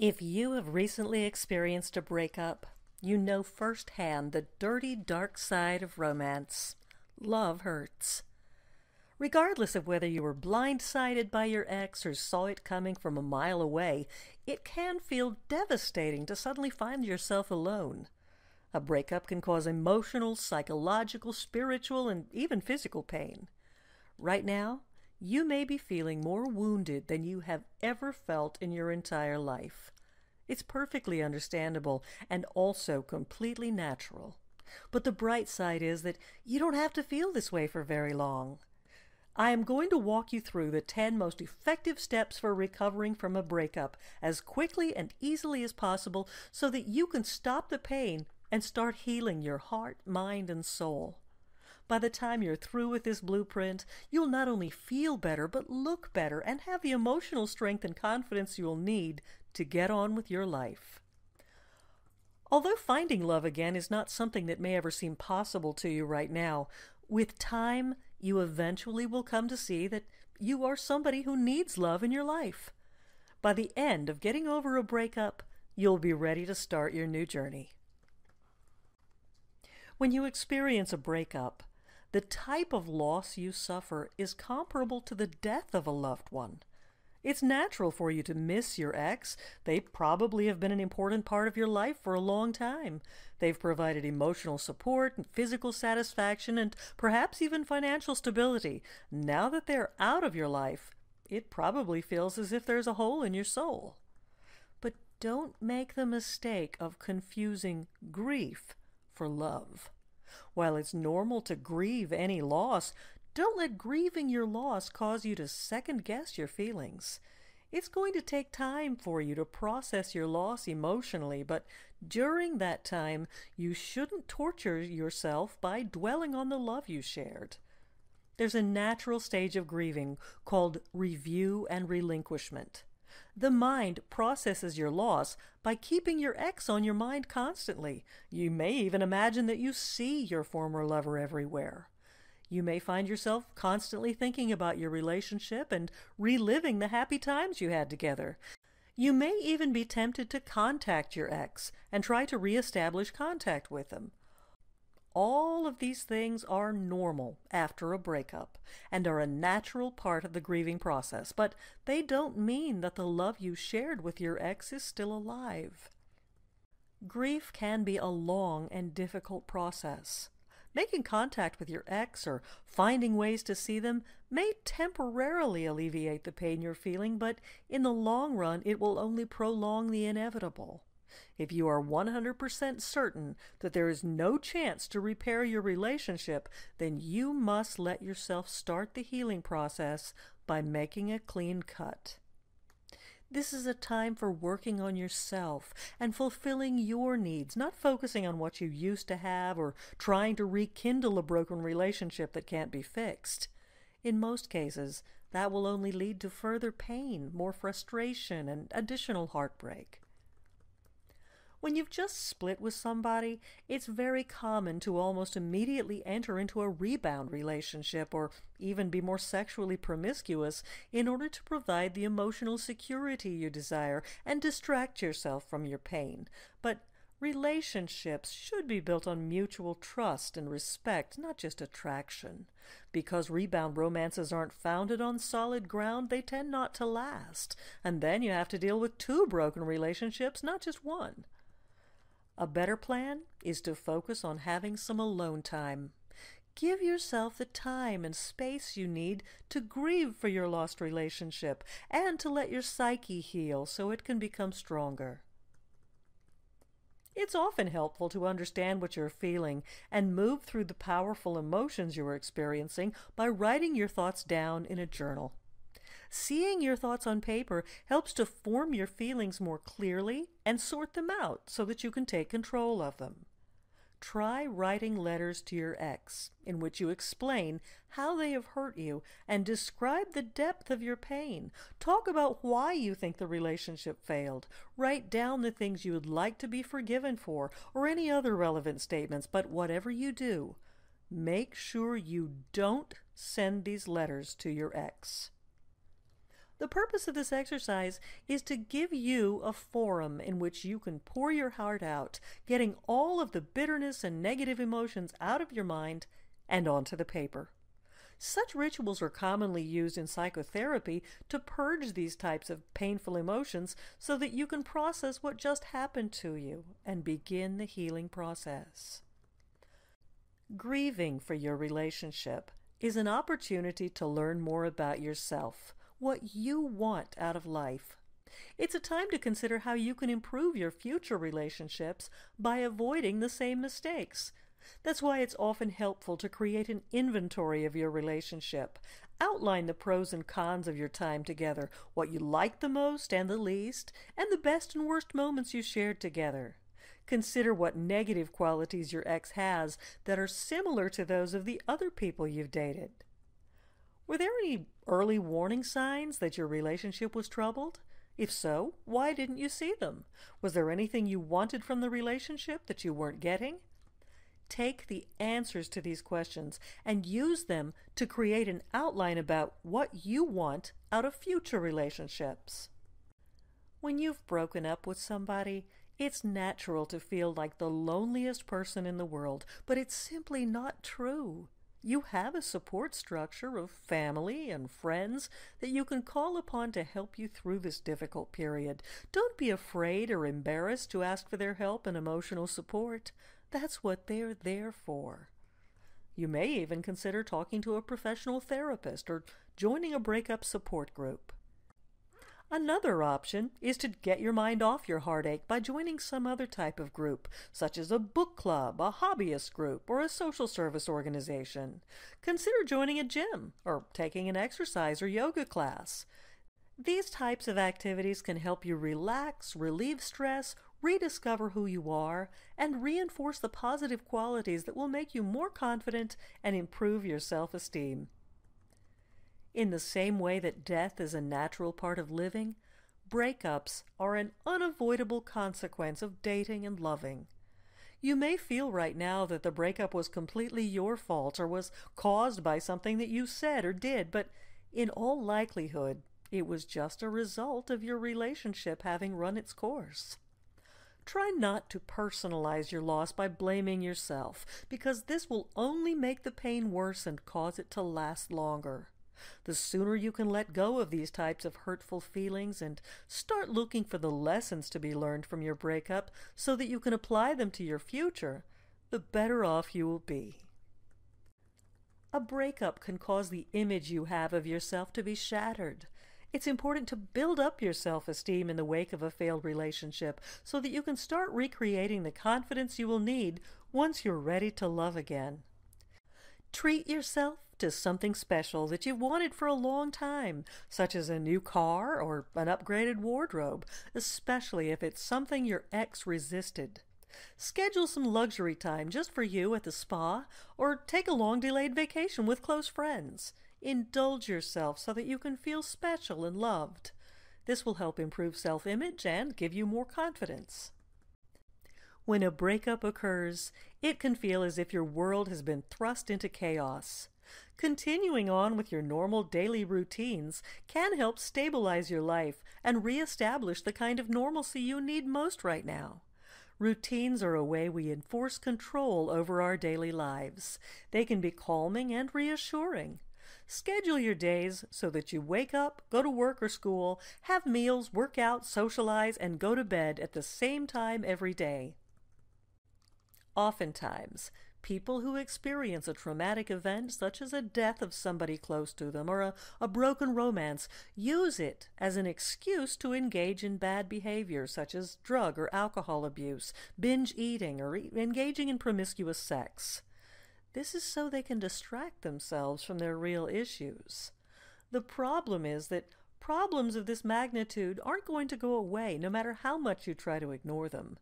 If you have recently experienced a breakup, you know firsthand the dirty, dark side of romance. Love hurts. Regardless of whether you were blindsided by your ex or saw it coming from a mile away, it can feel devastating to suddenly find yourself alone. A breakup can cause emotional, psychological, spiritual, and even physical pain. Right now, you may be feeling more wounded than you have ever felt in your entire life. It's perfectly understandable and also completely natural. But the bright side is that you don't have to feel this way for very long. I am going to walk you through the 10 most effective steps for recovering from a breakup as quickly and easily as possible so that you can stop the pain and start healing your heart, mind, and soul. By the time you're through with this blueprint, you'll not only feel better, but look better and have the emotional strength and confidence you'll need to get on with your life. Although finding love again is not something that may ever seem possible to you right now, with time, you eventually will come to see that you are somebody who needs love in your life. By the end of getting over a breakup, you'll be ready to start your new journey. When you experience a breakup, the type of loss you suffer is comparable to the death of a loved one. It's natural for you to miss your ex. They probably have been an important part of your life for a long time. They've provided emotional support and physical satisfaction and perhaps even financial stability. Now that they're out of your life, it probably feels as if there's a hole in your soul. But don't make the mistake of confusing grief for love. While it's normal to grieve any loss, don't let grieving your loss cause you to second-guess your feelings. It's going to take time for you to process your loss emotionally, but during that time, you shouldn't torture yourself by dwelling on the love you shared. There's a natural stage of grieving called review and relinquishment. The mind processes your loss by keeping your ex on your mind constantly. You may even imagine that you see your former lover everywhere. You may find yourself constantly thinking about your relationship and reliving the happy times you had together. You may even be tempted to contact your ex and try to reestablish contact with them. All of these things are normal after a breakup and are a natural part of the grieving process, but they don't mean that the love you shared with your ex is still alive. Grief can be a long and difficult process. Making contact with your ex or finding ways to see them may temporarily alleviate the pain you're feeling, but in the long run it will only prolong the inevitable. If you are 100% certain that there is no chance to repair your relationship, then you must let yourself start the healing process by making a clean cut. This is a time for working on yourself and fulfilling your needs, not focusing on what you used to have or trying to rekindle a broken relationship that can't be fixed. In most cases, that will only lead to further pain, more frustration, and additional heartbreak. When you've just split with somebody, it's very common to almost immediately enter into a rebound relationship or even be more sexually promiscuous in order to provide the emotional security you desire and distract yourself from your pain. But relationships should be built on mutual trust and respect, not just attraction. Because rebound romances aren't founded on solid ground, they tend not to last. And then you have to deal with 2 broken relationships, not just 1. A better plan is to focus on having some alone time. Give yourself the time and space you need to grieve for your lost relationship and to let your psyche heal so it can become stronger. It's often helpful to understand what you're feeling and move through the powerful emotions you are experiencing by writing your thoughts down in a journal. Seeing your thoughts on paper helps to form your feelings more clearly and sort them out so that you can take control of them. Try writing letters to your ex in which you explain how they have hurt you and describe the depth of your pain. Talk about why you think the relationship failed. Write down the things you would like to be forgiven for or any other relevant statements, but whatever you do, make sure you don't send these letters to your ex. The purpose of this exercise is to give you a forum in which you can pour your heart out, getting all of the bitterness and negative emotions out of your mind and onto the paper. Such rituals are commonly used in psychotherapy to purge these types of painful emotions so that you can process what just happened to you and begin the healing process. Grieving for your relationship is an opportunity to learn more about yourself, what you want out of life. It's a time to consider how you can improve your future relationships by avoiding the same mistakes. That's why it's often helpful to create an inventory of your relationship. Outline the pros and cons of your time together, what you like the most and the least, and the best and worst moments you shared together. Consider what negative qualities your ex has that are similar to those of the other people you've dated. Were there any early warning signs that your relationship was troubled? If so, why didn't you see them? Was there anything you wanted from the relationship that you weren't getting? Take the answers to these questions and use them to create an outline about what you want out of future relationships. When you've broken up with somebody, it's natural to feel like the loneliest person in the world, but it's simply not true. You have a support structure of family and friends that you can call upon to help you through this difficult period. Don't be afraid or embarrassed to ask for their help and emotional support. That's what they're there for. You may even consider talking to a professional therapist or joining a breakup support group. Another option is to get your mind off your heartache by joining some other type of group, such as a book club, a hobbyist group, or a social service organization. Consider joining a gym or taking an exercise or yoga class. These types of activities can help you relax, relieve stress, rediscover who you are, and reinforce the positive qualities that will make you more confident and improve your self-esteem. In the same way that death is a natural part of living, breakups are an unavoidable consequence of dating and loving. You may feel right now that the breakup was completely your fault or was caused by something that you said or did, but in all likelihood, it was just a result of your relationship having run its course. Try not to personalize your loss by blaming yourself, because this will only make the pain worse and cause it to last longer. The sooner you can let go of these types of hurtful feelings and start looking for the lessons to be learned from your breakup so that you can apply them to your future, the better off you will be. A breakup can cause the image you have of yourself to be shattered. It's important to build up your self-esteem in the wake of a failed relationship so that you can start recreating the confidence you will need once you're ready to love again. Treat yourself to something special that you've wanted for a long time, such as a new car or an upgraded wardrobe, especially if it's something your ex resisted. Schedule some luxury time just for you at the spa, or take a long-delayed vacation with close friends. Indulge yourself so that you can feel special and loved. This will help improve self-image and give you more confidence. When a breakup occurs, it can feel as if your world has been thrust into chaos. Continuing on with your normal daily routines can help stabilize your life and reestablish the kind of normalcy you need most right now. Routines are a way we enforce control over our daily lives. They can be calming and reassuring. Schedule your days so that you wake up, go to work or school, have meals, work out, socialize, and go to bed at the same time every day. Oftentimes, people who experience a traumatic event such as a death of somebody close to them or a broken romance use it as an excuse to engage in bad behavior such as drug or alcohol abuse, binge eating, or engaging in promiscuous sex. This is so they can distract themselves from their real issues. The problem is that problems of this magnitude aren't going to go away no matter how much you try to ignore them.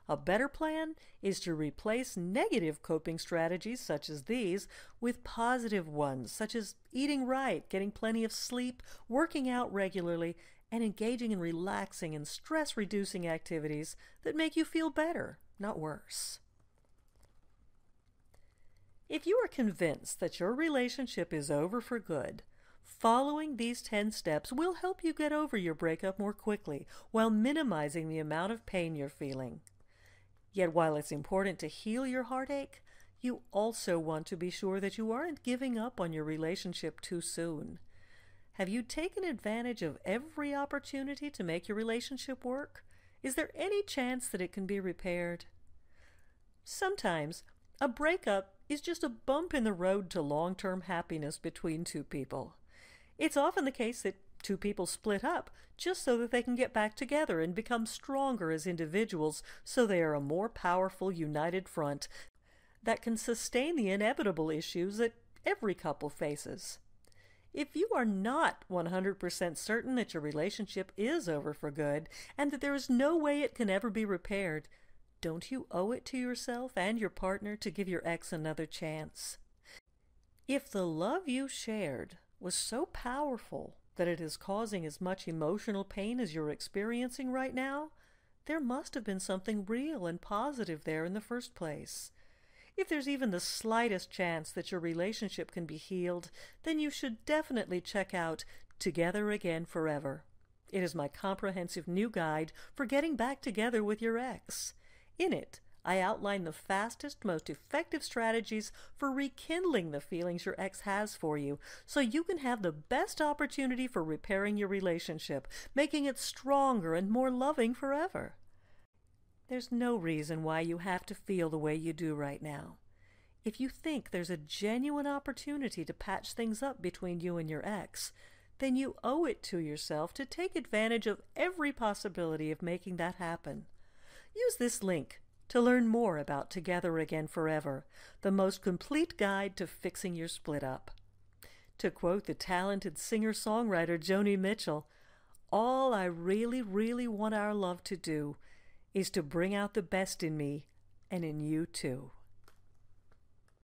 A better plan is to replace negative coping strategies such as these with positive ones, such as eating right, getting plenty of sleep, working out regularly, and engaging in relaxing and stress-reducing activities that make you feel better, not worse. If you are convinced that your relationship is over for good, Following these 10 steps will help you get over your breakup more quickly while minimizing the amount of pain you're feeling. Yet while it's important to heal your heartache, you also want to be sure that you aren't giving up on your relationship too soon. Have you taken advantage of every opportunity to make your relationship work? Is there any chance that it can be repaired? Sometimes, a breakup is just a bump in the road to long-term happiness between two people. It's often the case that two people split up just so that they can get back together and become stronger as individuals, so they are a more powerful, united front that can sustain the inevitable issues that every couple faces. If you are not 100% certain that your relationship is over for good and that there is no way it can ever be repaired, don't you owe it to yourself and your partner to give your ex another chance? If the love you shared was so powerful that it is causing as much emotional pain as you're experiencing right now, there must have been something real and positive there in the first place. If there's even the slightest chance that your relationship can be healed, then you should definitely check out Together Again Forever. It is my comprehensive new guide for getting back together with your ex. In it, I outline the fastest, most effective strategies for rekindling the feelings your ex has for you, so you can have the best opportunity for repairing your relationship, making it stronger and more loving forever. There's no reason why you have to feel the way you do right now. If you think there's a genuine opportunity to patch things up between you and your ex, then you owe it to yourself to take advantage of every possibility of making that happen. Use this link to learn more about Together Again Forever, the most complete guide to fixing your split up. To quote the talented singer-songwriter Joni Mitchell, "All I really, really want our love to do is to bring out the best in me and in you too."